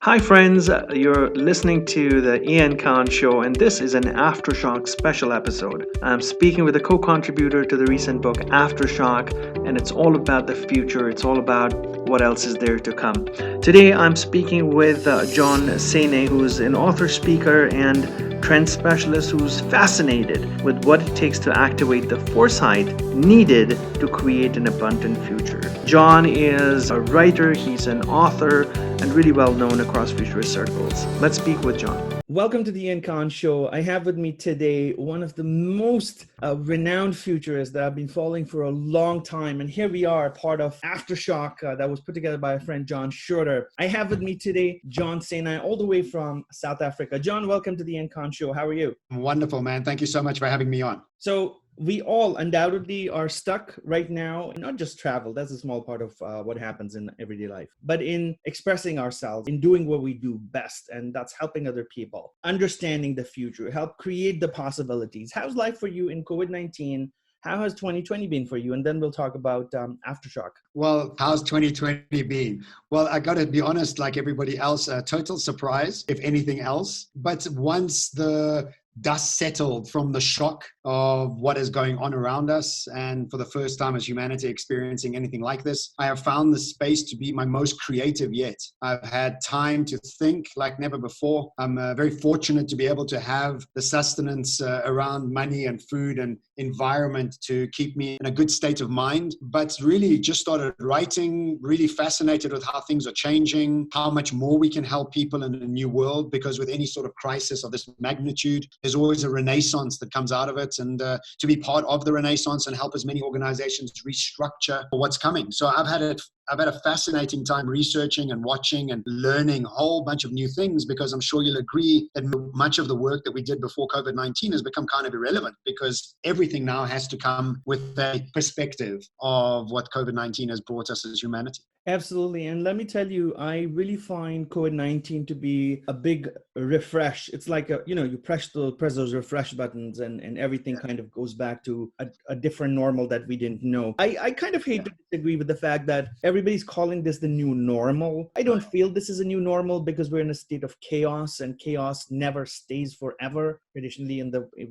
Hi, friends. You're listening to the Ian Khan Show, and this is an Aftershock special episode. I'm speaking with a co contributor to the recent book Aftershock, and it's all about the future. It's all about what else is there to come. Today, I'm speaking with John Sanei, who's an author, speaker, and trend specialist who's fascinated with what it takes to activate the foresight needed to create an abundant future. John is a writer, he's an author, and really well known across futurist circles. Let's speak with John. Welcome to the Ian Khan Show. I have with me today one of the most renowned futurists that I've been following for a long time. And here we are, part of Aftershock that was put together by a friend, John Schroeder. I have with me today John Sanei, all the way from South Africa. John, welcome to the Ian Khan Show. How are you? Wonderful, man. Thank you so much for having me on. So we all undoubtedly are stuck right now, not just travel, that's a small part of what happens in everyday life, but in expressing ourselves, in doing what we do best, and that's helping other people, understanding the future, help create the possibilities. How's life for you in COVID-19? How has 2020 been for you? And then we'll talk about Aftershock. Well, how's 2020 been? Well, I got to be honest, like everybody else, a total surprise, if anything else. But once the dust settled from the shock of what is going on around us, and for the first time as humanity experiencing anything like this, I have found the space to be my most creative yet. I've had time to think like never before. I'm very fortunate to be able to have the sustenance around money and food and environment to keep me in a good state of mind, but really just started writing, really fascinated with how things are changing, how much more we can help people in a new world, because with any sort of crisis of this magnitude, there's always a renaissance that comes out of it, and to be part of the renaissance and help as many organizations restructure for what's coming. So I've had a fascinating time researching and watching and learning a whole bunch of new things, because I'm sure you'll agree that much of the work that we did before COVID-19 has become kind of irrelevant, because everything now has to come with a perspective of what COVID-19 has brought us as humanity. Absolutely. And let me tell you, I really find COVID-19 to be a big refresh. It's like, you press those refresh buttons and everything kind of goes back to a different normal that we didn't know. I kind of hate to disagree with the fact that everybody's calling this the new normal. I don't feel this is a new normal, because we're in a state of chaos, and chaos never stays forever. Traditionally,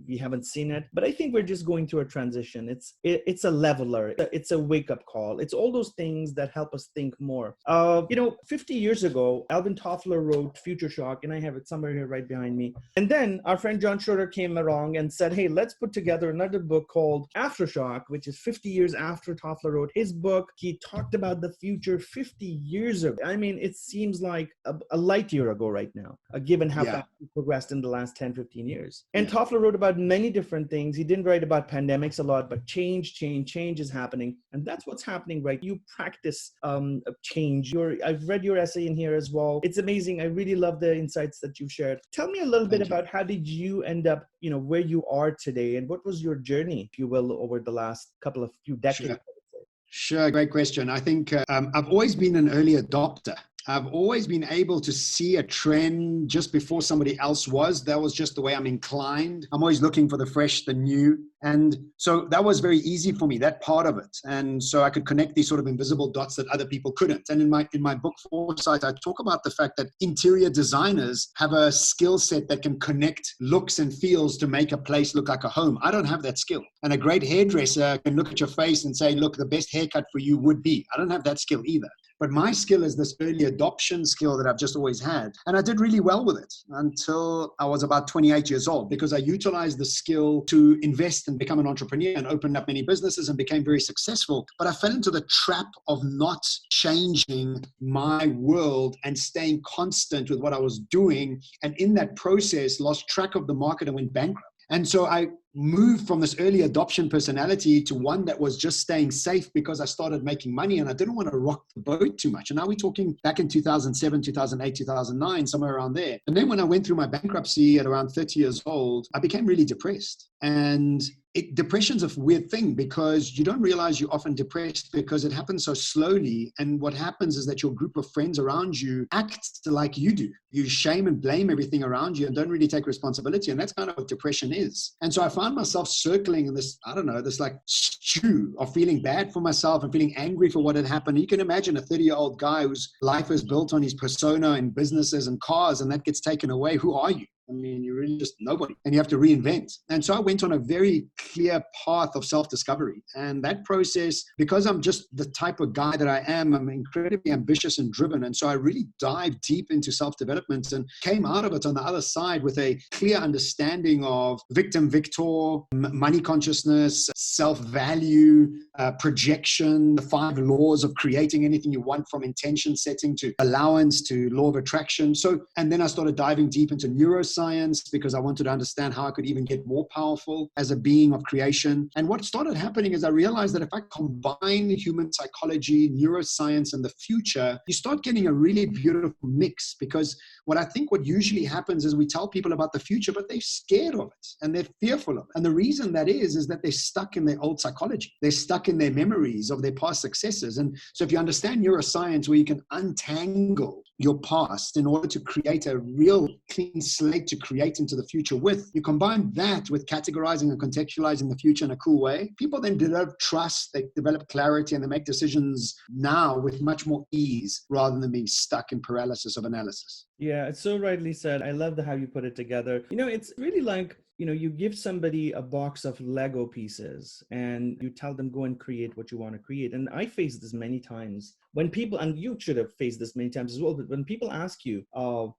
we haven't seen it. But I think we're just going through a transition. It's a leveler. It's a wake-up call. It's all those things that help us think more. 50 years ago, Alvin Toffler wrote Future Shock, and I have it somewhere here right behind me. And then our friend John Schroeder came along and said, hey, let's put together another book called Aftershock, which is 50 years after Toffler wrote his book. He talked about the future 50 years ago. I mean, it seems like a light year ago right now, given how fast we progressed in the last 10, 15 years. And Toffler wrote about many different things. He didn't write about pandemics a lot, but change is happening. And that's what's happening, right? You practice change. I've read your essay in here as well. It's amazing. I really love the insights that you've shared. Tell me a little bit about how did you end up, where you are today, and what was your journey, if you will, over the last few decades? Sure. Great question. I think I've always been an early adopter. I've always been able to see a trend just before somebody else was. That was just the way I'm inclined. I'm always looking for the fresh, the new. And so that was very easy for me, that part of it. And so I could connect these sort of invisible dots that other people couldn't. And in my book, Foresight, I talk about the fact that interior designers have a skill set that can connect looks and feels to make a place look like a home. I don't have that skill. And a great hairdresser can look at your face and say, look, the best haircut for you would be. I don't have that skill either. But my skill is this early adoption skill that I've just always had. And I did really well with it until I was about 28 years old, because I utilized the skill to invest and become an entrepreneur and opened up many businesses and became very successful. But I fell into the trap of not changing my world and staying constant with what I was doing. And in that process, lost track of the market and went bankrupt. And so I moved from this early adoption personality to one that was just staying safe, because I started making money and I didn't want to rock the boat too much. And now we're talking back in 2007, 2008, 2009, somewhere around there. And then when I went through my bankruptcy at around 30 years old, I became really depressed. And depression's a weird thing because you don't realize you're often depressed because it happens so slowly. And what happens is that your group of friends around you act like you do. You shame and blame everything around you and don't really take responsibility. And that's kind of what depression is. And so I found myself circling in this, I don't know, this like stew of feeling bad for myself and feeling angry for what had happened. You can imagine a 30-year-old guy whose life is built on his persona and businesses and cars, and that gets taken away. Who are you? I mean, you're really just nobody, and you have to reinvent. And so I went on a very clear path of self-discovery. And that process, because I'm just the type of guy that I am, I'm incredibly ambitious and driven. And so I really dived deep into self-development and came out of it on the other side with a clear understanding of victim-victor, money consciousness, self-value, projection, the 5 laws of creating anything you want, from intention setting to allowance to law of attraction. So, and then I started diving deep into neuroscience, because I wanted to understand how I could even get more powerful as a being of creation. And what started happening is I realized that if I combine human psychology, neuroscience, and the future, you start getting a really beautiful mix. Because what usually happens is we tell people about the future, but they're scared of it and they're fearful of it. And the reason that is that they're stuck in their old psychology. They're stuck in their memories of their past successes. And so if you understand neuroscience, where you can untangle your past in order to create a real clean slate to create into the future with, you combine that with categorizing and contextualizing the future in a cool way, people then develop trust, they develop clarity, and they make decisions now with much more ease rather than being stuck in paralysis of analysis. Yeah, it's so rightly said. I love how you put it together. It's really like, you give somebody a box of Lego pieces and you tell them, go and create what you want to create. And I face this many times when people, and you should have faced this many times as well, but when people ask you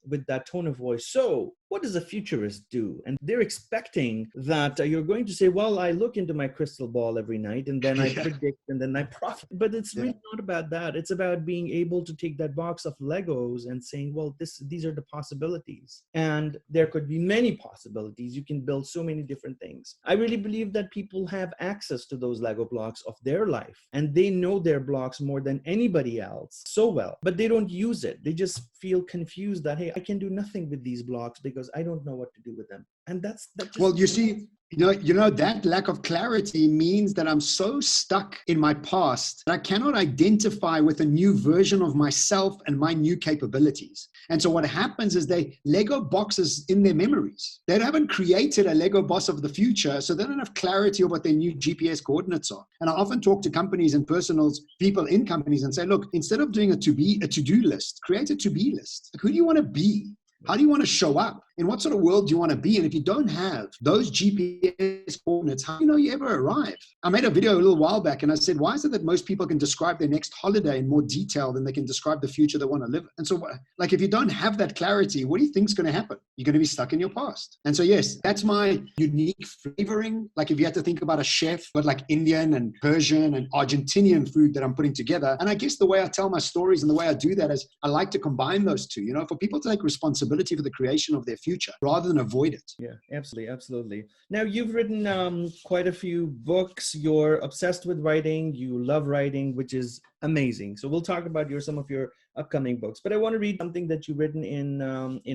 with that tone of voice, so what does a futurist do? And they're expecting that you're going to say, well, I look into my crystal ball every night and then I predict and then I profit. But it's really not about that. It's about being able to take that box of Legos and saying, well, these are the possibilities. And there could be many possibilities. You can build so many different things. I really believe that people have access to those Lego blocks of their life, and they know their blocks more than anybody else so well, but they don't use it. They just feel confused that, hey, I can do nothing with these blocks because I don't know what to do with them. And that just, well, you see, that lack of clarity means that I'm so stuck in my past that I cannot identify with a new version of myself and my new capabilities. And so what happens is they Lego boxes in their memories. They haven't created a Lego box of the future, so they don't have clarity of what their new GPS coordinates are. And I often talk to companies and people in companies and say, look, instead of doing a to-do list, create a to-be list. Like, who do you want to be? How do you want to show up? In what sort of world do you want to be? And if you don't have those GPS coordinates, how do you know you ever arrive? I made a video a little while back and I said, why is it that most people can describe their next holiday in more detail than they can describe the future they want to live? And so, like, if you don't have that clarity, what do you think is going to happen? You're going to be stuck in your past. And so, yes, that's my unique flavoring. Like, if you had to think about a chef, but like Indian and Persian and Argentinian food that I'm putting together. And I guess the way I tell my stories and the way I do that is I like to combine those two, for people to take responsibility for the creation of their future rather than avoid it. Yeah, absolutely. Now, you've written quite a few books. You're obsessed with writing. You love writing, which is amazing. So we'll talk about some of your upcoming books. But I want to read something that you've written in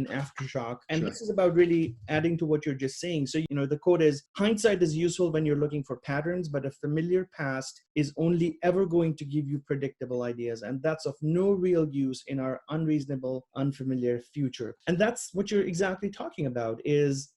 Aftershock. And This is about really adding to what you're just saying. So, the quote is, hindsight is useful when you're looking for patterns, but a familiar past is only ever going to give you predictable ideas. And that's of no real use in our unreasonable, unfamiliar future. And that's what you're exactly talking about is,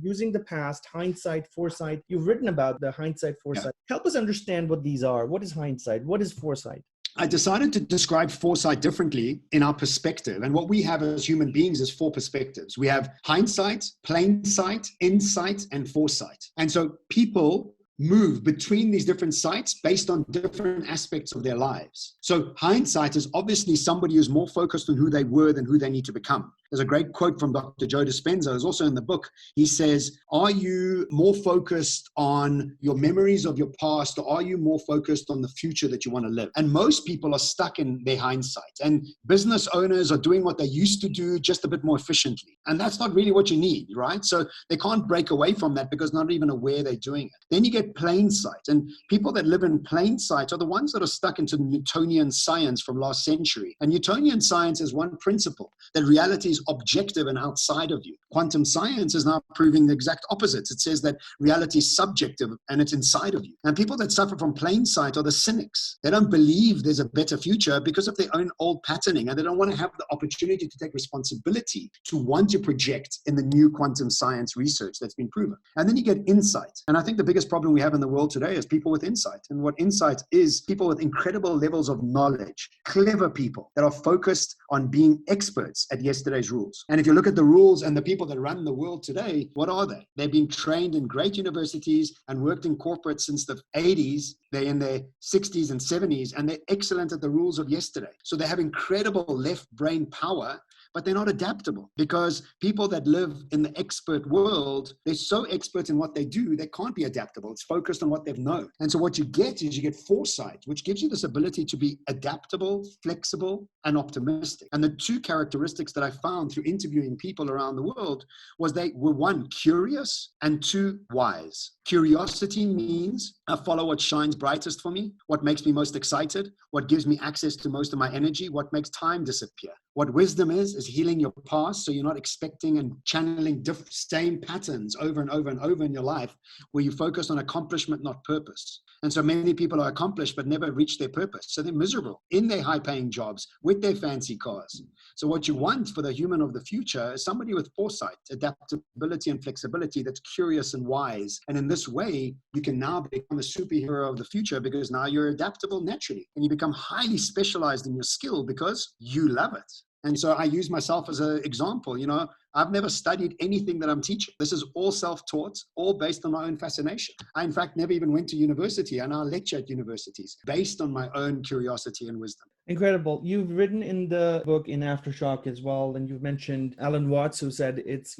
using the past, hindsight, foresight. You've written about the hindsight, foresight. Help us understand what these are. What is hindsight? What is foresight? I decided to describe foresight differently in our perspective. And what we have as human beings is 4 perspectives. We have hindsight, plain sight, insight, and foresight. And so people move between these different sites based on different aspects of their lives. So hindsight is obviously somebody who's more focused on who they were than who they need to become. There's a great quote from Dr. Joe Dispenza, who's also in the book. He says, are you more focused on your memories of your past, or are you more focused on the future that you want to live? And most people are stuck in their hindsight. And business owners are doing what they used to do, just a bit more efficiently. And that's not really what you need, right? So they can't break away from that because they're not even aware they're doing it. Then you get plain sight. And people that live in plain sight are the ones that are stuck into Newtonian science from last century. And Newtonian science has one principle, that reality is is objective and outside of you. Quantum science is now proving the exact opposite. It says that reality is subjective and it's inside of you. And people that suffer from plain sight are the cynics. They don't believe there's a better future because of their own old patterning, and they don't want to have the opportunity to take responsibility to want to project in the new quantum science research that's been proven. And then you get insight. And I think the biggest problem we have in the world today is people with insight. And what insight is, people with incredible levels of knowledge, clever people that are focused on being experts at yesterday's rules. And if you look at the rules and the people that run the world today, what are they? They've been trained in great universities and worked in corporate since the 80s. They're in their 60s and 70s, and they're excellent at the rules of yesterday. So they have incredible left brain power, but they're not adaptable, because people that live in the expert world, they're so expert in what they do, they can't be adaptable. It's focused on what they've known. And so what you get is you get foresight, which gives you this ability to be adaptable, flexible, and optimistic. And the two characteristics that I found through interviewing people around the world was they were, one, curious, and two, wise. Curiosity means I follow what shines brightest for me, what makes me most excited, what gives me access to most of my energy, what makes time disappear. What wisdom is healing your past, so you're not expecting and channeling same patterns over and over and over in your life, where you focus on accomplishment, not purpose. And so many people are accomplished but never reach their purpose. So they're miserable in their high-paying jobs with their fancy cars. So what you want for the human of the future is somebody with foresight, adaptability, and flexibility, that's curious and wise. And in this way, you can now become a superhero of the future, because now you're adaptable naturally, and you become highly specialized in your skill because you love it. And so I use myself as an example. You know, I've never studied anything that I'm teaching. This is all self-taught, all based on my own fascination. I, in fact, never even went to university. I now lecture at universities based on my own curiosity and wisdom. Incredible. You've written in the book In Aftershock as well, and you've mentioned Alan Watts, who said it's,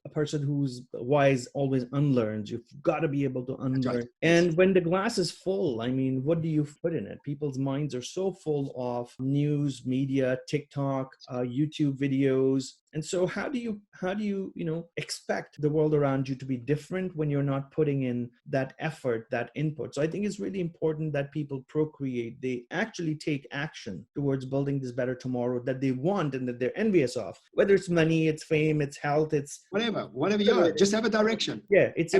a person who's wise always unlearns. You've got to be able to unlearn. Right. And when the glass is full, I mean, what do you put in it? People's minds are so full of news, media, TikTok, YouTube videos. And so how do you expect the world around you to be different when you're not putting in that effort, that input? So I think it's really important that people procreate. They actually take action towards building this better tomorrow that they want and that they're envious of. Whether it's money, it's fame, it's health, it's whatever you are, just have a direction. Yeah, it's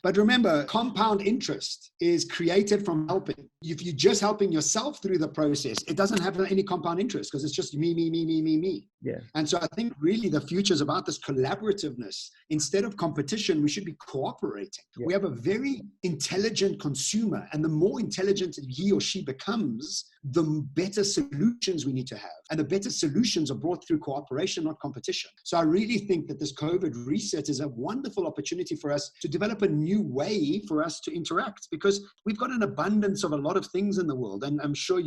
but remember, compound interest is created from helping. If you're just helping yourself through the process, it doesn't have any compound interest, because it's just me. Yeah. And so I think really the future is about this collaborativeness. Instead of competition, we should be cooperating. Yeah. We have a very intelligent consumer, and the more intelligent he or she becomes, the better solutions we need to have. And the better solutions are brought through cooperation, not competition. So I really think that this COVID reset is a wonderful opportunity for us to develop a new way for us to interact, because we've got an abundance of a lot of things in the world. And I'm sure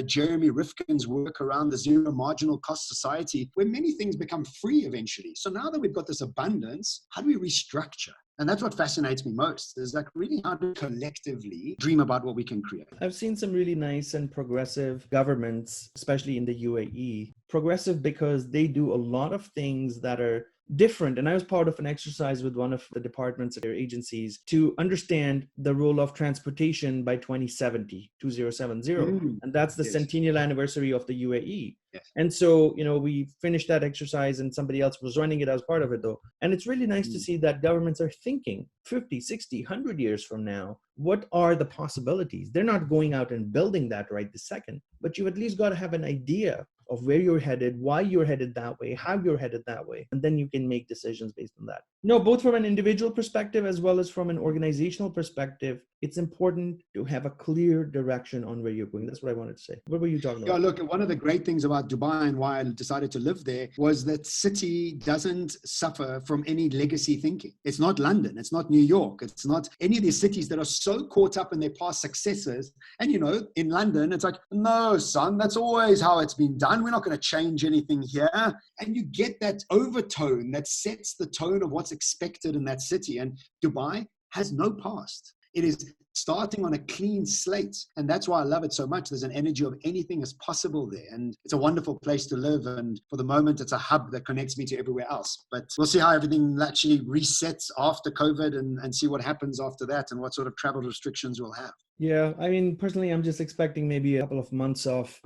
Jeremy Rifkin's work around the zero marginal cost society, where many things become free eventually. So now that we've got this abundance, how do we restructure? And that's what fascinates me most, is like really how to collectively dream about what we can create. I've seen some really nice and progressive governments, especially in the UAE. Progressive because they do a lot of things that are different. And I was part of an exercise with one of the departments at their agencies to understand the role of transportation by 2070. And that's the centennial anniversary of the UAE. Yes. And so, we finished that exercise and somebody else was running it as part of it though. And it's really nice to see that governments are thinking 50, 60, 100 years from now, what are the possibilities? They're not going out and building that right this second, but you at least got to have an idea of where you're headed, why you're headed that way, how you're headed that way. And then you can make decisions based on that. Both from an individual perspective as well as from an organizational perspective, it's important to have a clear direction on where you're going. That's what I wanted to say. What were you talking about? Yeah, look, one of the great things about Dubai and why I decided to live there was that city doesn't suffer from any legacy thinking. It's not London. It's not New York. It's not any of these cities that are so caught up in their past successes. And, in London, it's like, no, son, that's always how it's been done. We're not going to change anything here. And you get that overtone that sets the tone of what's expected in that city. And Dubai has no past. It is starting on a clean slate. And that's why I love it so much. There's an energy of anything is possible there. And it's a wonderful place to live. And for the moment, it's a hub that connects me to everywhere else. But we'll see how everything actually resets after COVID and see what happens after that and what sort of travel restrictions we'll have. Yeah, I mean, personally, I'm just expecting maybe a couple of months of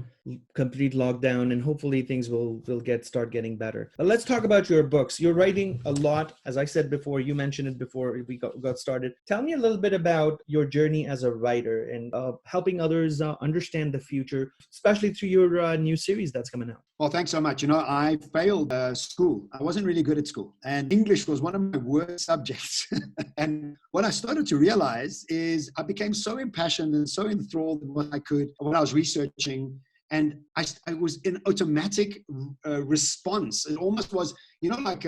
complete lockdown, and hopefully things will start getting better. But let's talk about your books. You're writing a lot, as I said before. You mentioned it before we got started. Tell me a little bit about your journey as a writer and helping others understand the future, especially through your new series that's coming out. Well, thanks so much. I failed school. I wasn't really good at school, and English was one of my worst subjects. And what I started to realize is I became so impassioned and so enthralled in what I was researching. And I was in automatic response. It almost was, like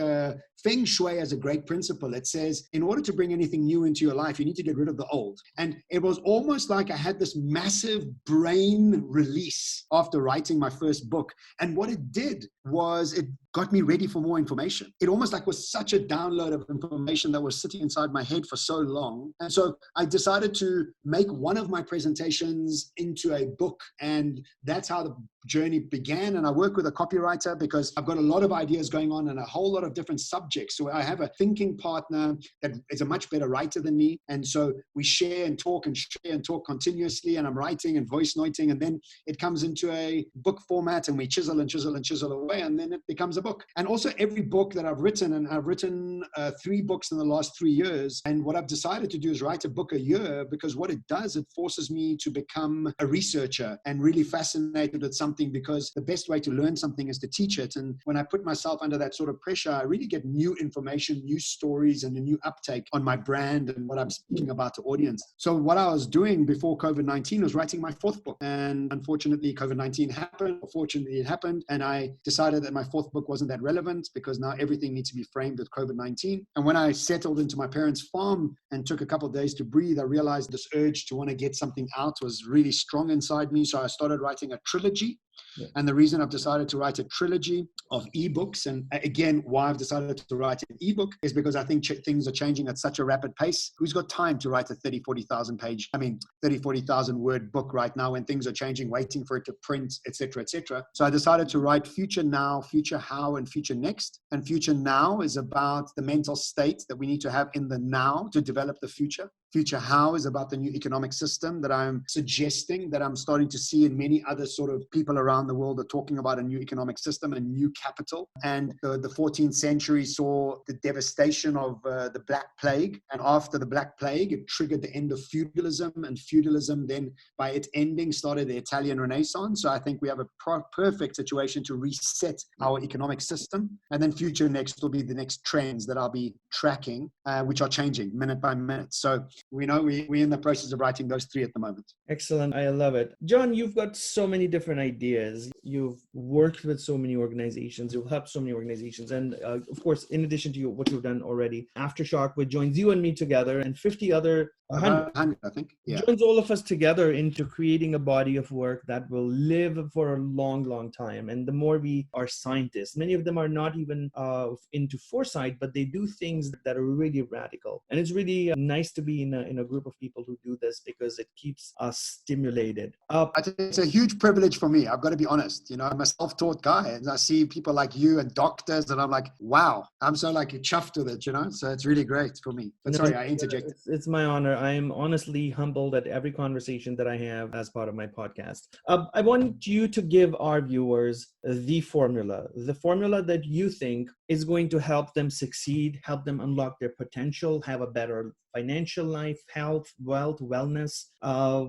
Feng Shui has a great principle. It says, in order to bring anything new into your life, you need to get rid of the old. And it was almost like I had this massive brain release after writing my first book. And what it did was it got me ready for more information. It almost like was such a download of information that was sitting inside my head for so long. And so I decided to make one of my presentations into a book. And that's how the journey began. And I work with a copywriter because I've got a lot of ideas going on and a whole lot of different subjects. So I have a thinking partner that is a much better writer than me. And so we share and talk continuously. And I'm writing and voice noting. And then it comes into a book format and we chisel and chisel and chisel away. And then it becomes a book. And also every book that I've written, and I've written 3 books in the last 3 years. And what I've decided to do is write a book a year, because what it does, it forces me to become a researcher and really fascinated with something, because the best way to learn something is to teach it. And when I put myself under that sort of pressure, I really get new information, new stories, and a new uptake on my brand and what I'm speaking about to audience. So what I was doing before COVID-19 was writing my 4th book. And unfortunately, COVID-19 happened. Fortunately, it happened. And I decided that my 4th book wasn't that relevant, because now everything needs to be framed with COVID-19. And when I settled into my parents' farm and took a couple of days to breathe, I realized this urge to want to get something out was really strong inside me. So I started writing a trilogy. Yeah. And the reason I've decided to write a trilogy of ebooks, and again, why I've decided to write an ebook, is because I think things are changing at such a rapid pace. Who's got time to write a 40,000 word book right now when things are changing, waiting for it to print, etc., etc. So I decided to write Future Now, Future How, and Future Next. And Future Now is about the mental state that we need to have in the now to develop the future. Future How is about the new economic system that I'm suggesting, that I'm starting to see in many other sort of people around the world are talking about a new economic system, a new capital. And the 14th century saw the devastation of the Black Plague. And after the Black Plague, it triggered the end of feudalism. And feudalism then, by its ending, started the Italian Renaissance. So I think we have a perfect situation to reset our economic system. And then Future Next will be the next trends that I'll be tracking, which are changing minute by minute. So we know we're in the process of writing those 3 at the moment. Excellent. I love it. John, you've got so many different ideas. You've worked with so many organizations. You've helped so many organizations. And of course, in addition to what you've done already, Aftershock, which joins you and me together and 50 other 100, I think. Yeah. Joins all of us together into creating a body of work that will live for a long, long time. And the more we are scientists, many of them are not even into foresight, but they do things that are really radical. And it's really nice to be in a group of people who do this, because it keeps us stimulated. It's a huge privilege for me. I've got to be honest. I'm a self-taught guy, and I see people like you and doctors, and I'm like, wow, I'm so chuffed with it, So it's really great for me. But sorry, I interjected. It's my honor. I am honestly humbled at every conversation that I have as part of my podcast. I want you to give our viewers the formula that you think is going to help them succeed, help them unlock their potential, have a better financial life, health, wealth, wellness,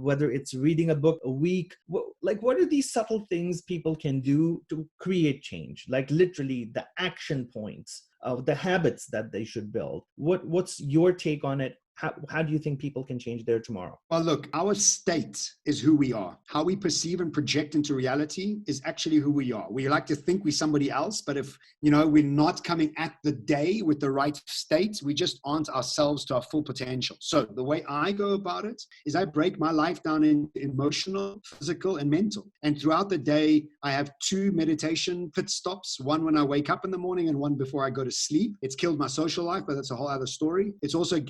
whether it's reading a book a week. What are these subtle things people can do to create change? Like literally the action points of the habits that they should build. What's your take on it? How do you think people can change their tomorrow? Well, look, our state is who we are. How we perceive and project into reality is actually who we are. We like to think we're somebody else, but if, we're not coming at the day with the right state, we just aren't ourselves to our full potential. So the way I go about it is I break my life down into emotional, physical, and mental. And throughout the day, I have 2 meditation pit stops, one when I wake up in the morning and one before I go to sleep. It's killed my social life, but that's a whole other story.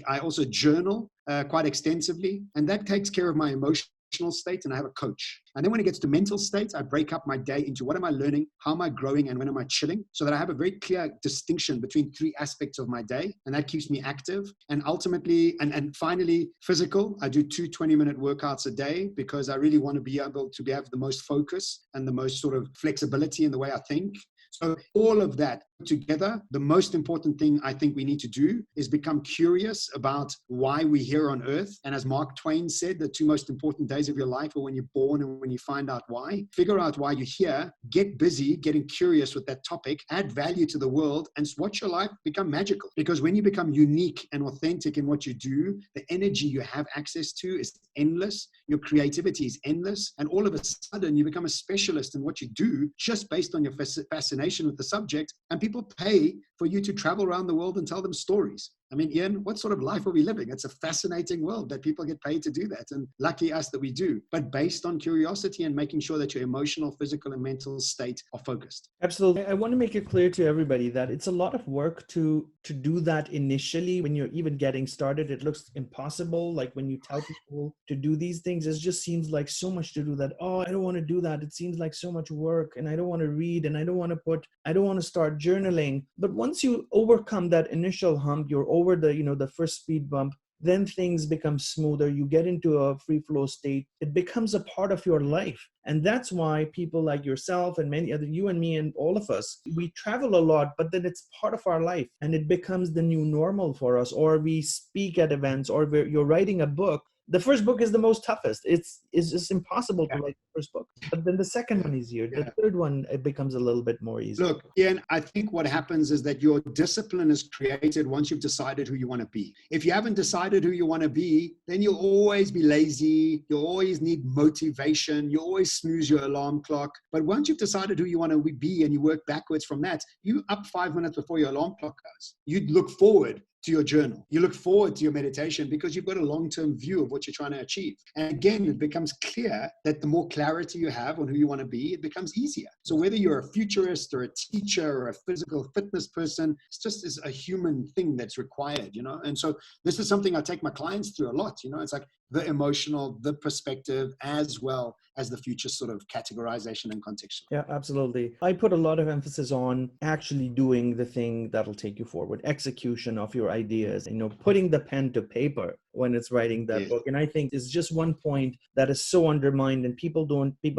I also journal quite extensively, and that takes care of my emotional state, and I have a coach. And then when it gets to mental states, I break up my day into what am I learning, how am I growing, and when am I chilling, so that I have a very clear distinction between three aspects of my day, and that keeps me active. And ultimately, and finally, physical. I do 2 20-minute workouts a day because I really want to be able to have the most focus and the most sort of flexibility in the way I think. So all of that together, the most important thing I think we need to do is become curious about why we're here on earth. And as Mark Twain said, the 2 most important days of your life are when you're born and when you find out why. Figure out why you're here, get busy, getting curious with that topic, add value to the world, and watch your life become magical. Because when you become unique and authentic in what you do, the energy you have access to is endless. Your creativity is endless. And all of a sudden, you become a specialist in what you do just based on your fascination with the subject. And people pay for you to travel around the world and tell them stories. I mean, Ian, what sort of life are we living? It's a fascinating world that people get paid to do that. And lucky us that we do, but based on curiosity and making sure that your emotional, physical, and mental state are focused. Absolutely. I want to make it clear to everybody that it's a lot of work to do that initially. When you're even getting started, it looks impossible. Like when you tell people to do these things, it just seems like so much to do that. Oh, I don't want to do that. It seems like so much work, and I don't want to read, and I don't want to start journaling. But once you overcome that initial hump, you're over the first speed bump, then things become smoother. You get into a free flow state. It becomes a part of your life. And that's why people like yourself and many other, you and me and all of us, we travel a lot, but then it's part of our life and it becomes the new normal for us. Or we speak at events, or you're writing a book. The first book is the most toughest. It's just impossible to write the first book. But then the second one is easier. The third one, it becomes a little bit more easy. Look, Ian, I think what happens is that your discipline is created once you've decided who you want to be. If you haven't decided who you want to be, then you'll always be lazy. You'll always need motivation. You'll always snooze your alarm clock. But once you've decided who you want to be and you work backwards from that, you up 5 minutes before your alarm clock goes. You'd look forward to your journal. You look forward to your meditation because you've got a long-term view of what you're trying to achieve. And again, it becomes clear that the more clarity you have on who you want to be, it becomes easier. So whether you're a futurist or a teacher or a physical fitness person, it's just is a human thing that's required, And so this is something I take my clients through a lot, It's like the emotional, the perspective, as well as the future sort of categorization and contextual. Yeah, absolutely. I put a lot of emphasis on actually doing the thing that'll take you forward, execution of your ideas, putting the pen to paper when it's writing that book. And I think it's just one point that is so undermined, and people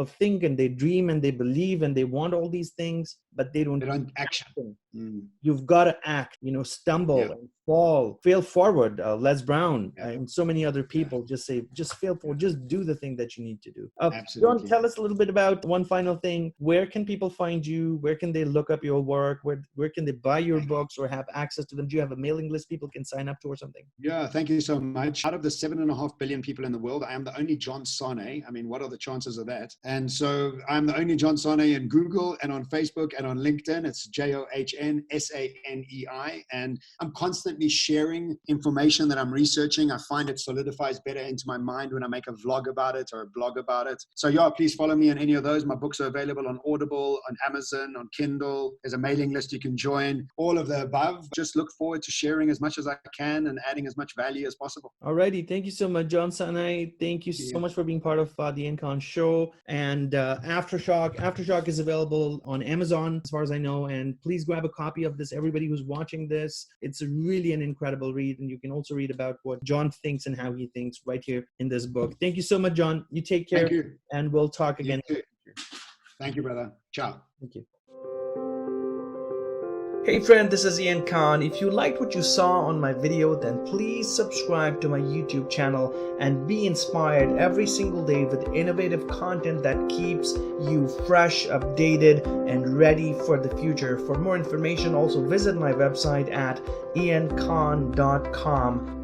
think and they dream and they believe and they want all these things, but they don't action. You've got to act, stumble and fall, fail forward. Les Brown and so many other people just say, just fail forward, just do the thing that you need to do. John, tell us a little bit about one final thing. Where can people find you? Where can they look up your work? Where can they buy your books or have access to them? Do you have a mailing list people can sign up to or something? Yeah, thank you so much. Out of the 7.5 billion people in the world, I am the only John Sanei. I mean, what are the chances of that? And so I'm the only John Sanei in Google and on Facebook and on LinkedIn. It's JohnSanei. And I'm constantly sharing information that I'm researching. I find it solidifies better into my mind when I make a vlog about it or a blog about it. So please follow me on any of those. My books are available on Audible, on Amazon, on Kindle. There's a mailing list you can join. All of the above. Just look forward to sharing as much as I can and adding as much value as possible. Alrighty. Thank you so much, John Sanei. Thank you so much for being part of the Incon show. And Aftershock is available on Amazon, as far as I know. And please grab a copy of this. Everybody who's watching this, it's really an incredible read. And you can also read about what John thinks and how he thinks right here in this book. Thank you so much, John. You take care. Thank you. And we'll talk again. Thank you, brother. Ciao. Thank you. Hey friend, this is Ian Khan. If you liked what you saw on my video, then please subscribe to my YouTube channel and be inspired every single day with innovative content that keeps you fresh, updated, and ready for the future. For more information, also visit my website at iankhan.com.